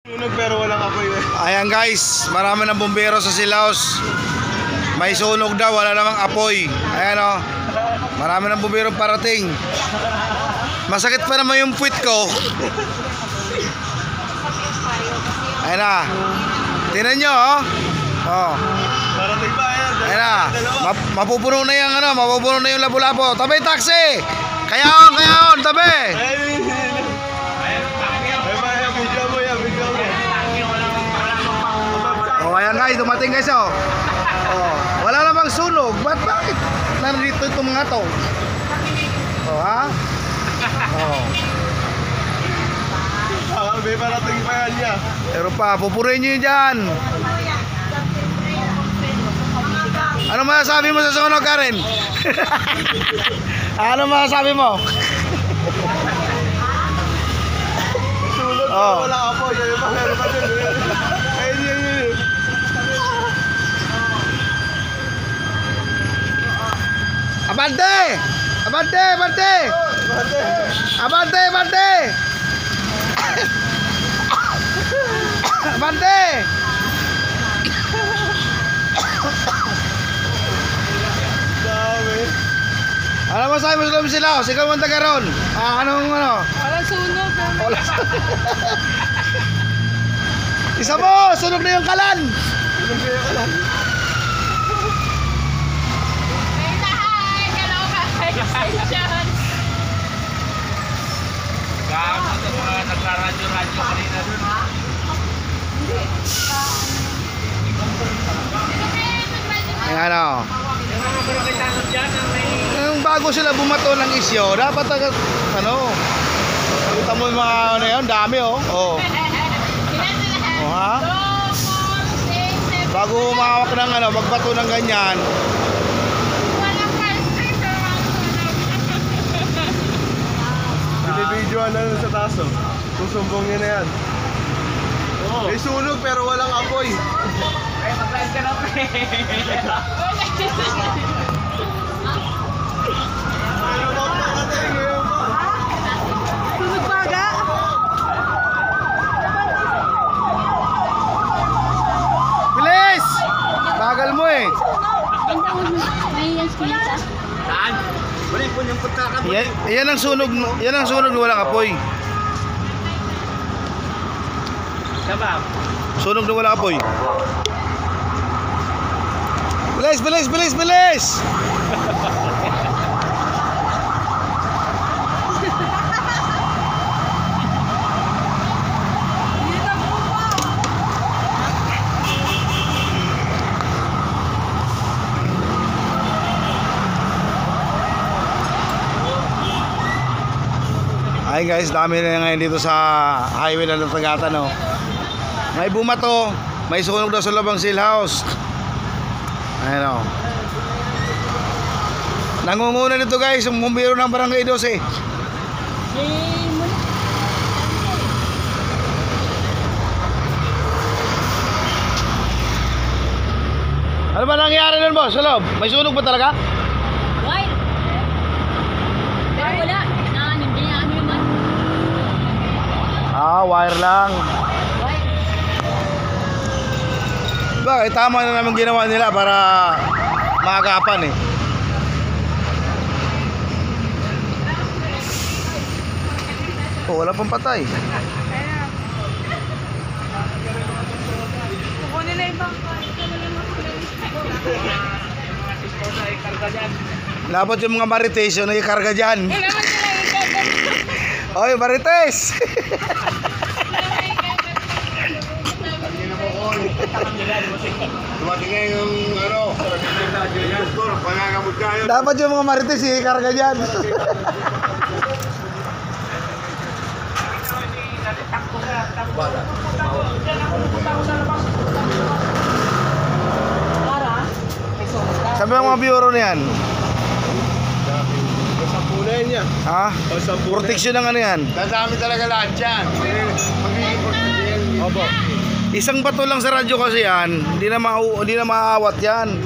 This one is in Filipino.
Sunog pero walang apoy. Ayan guys, marami ng bumbero sa Silaos. May sunog daw, wala namang apoy. Ayan o, marami ng bumbero parating. Masakit pa naman yung puwit ko. Ayan na. Tingnan nyo oh. Parating ba yan? Ayan na. Mapupuno na yung mapupuno na yung labo-labo. Tabi taxi. Kayaon, tabi. Oh, ayan guys, dumating guys oh. Wala namang sunog. Bakit? Nandito itong mga to. Oh, ha? Oh. May parating pa yan niya. Pero pa, pupurin nyo yun dyan. Ano masasabi mo sa sunog, Karen? Ano masasabi mo? Sunog pero walang apoy. Meron pa din. Ayun. Abante! Abante! Abante! Abante! Abante! Abante! Dami. Ano masabi mo sa Silaos? Ikaw ang taga ron. Anong ano? Walang sunog. Wala. Isa mo! Sunog na yung kalan! Sunog na yung kalan. Gama sa mga nagka-radyo-radyo kanina dun. Ayan o. Yung bago sila bumato ng isyo, dapat nakita mo yung mga ano yun, dami oh. Oh ha? Bago umawak ng magbato ng ganyan. Binibidyoan na sa taas oh. Susumbong niya na yan. May sunog pero walang apoy. Ay, mag-live ka na pre. Sunog baga. Bilis! Bagal mo eh. Saan? Wala po yung pagkakabot. Yan ang sunog na walang apoy. Sabab. Sunog na walang apoy. Bilis, bilis, bilis, bilis! Ay guys, dami na ngayon dito sa highway na Natagatan oh. May bumato, may sunog daw sa labang Silaos. Ayan oh. Nangunguna dito guys, yung bumbiro ng Barangay 12. Ano ba nangyari nun boss? Sa loob? May sunog ba talaga? Wire. Pero wala. Hindi na ano naman. Wire lang. Wire. Bakit? Tama na naman ginawa nila para maagapan eh. Oh, wala pang patay. Kukunin na yung bangka. Dapat yung mga marites yung nagkakarga dyan. Naman sila ikagat. Oy, marites! Dumating nga yung pangangamot kayo. Dapat yung mga marites yung nagkakarga dyan. Sabi ang mga bureau na yan. Sampunan niya. Ha? O sampunan. Proteksyon ng ano yan. Dadami talaga lahat yan. Magiging proteksyon. Opo. Isang bato lang sa radyo kasi yan, hindi na maaawat yan.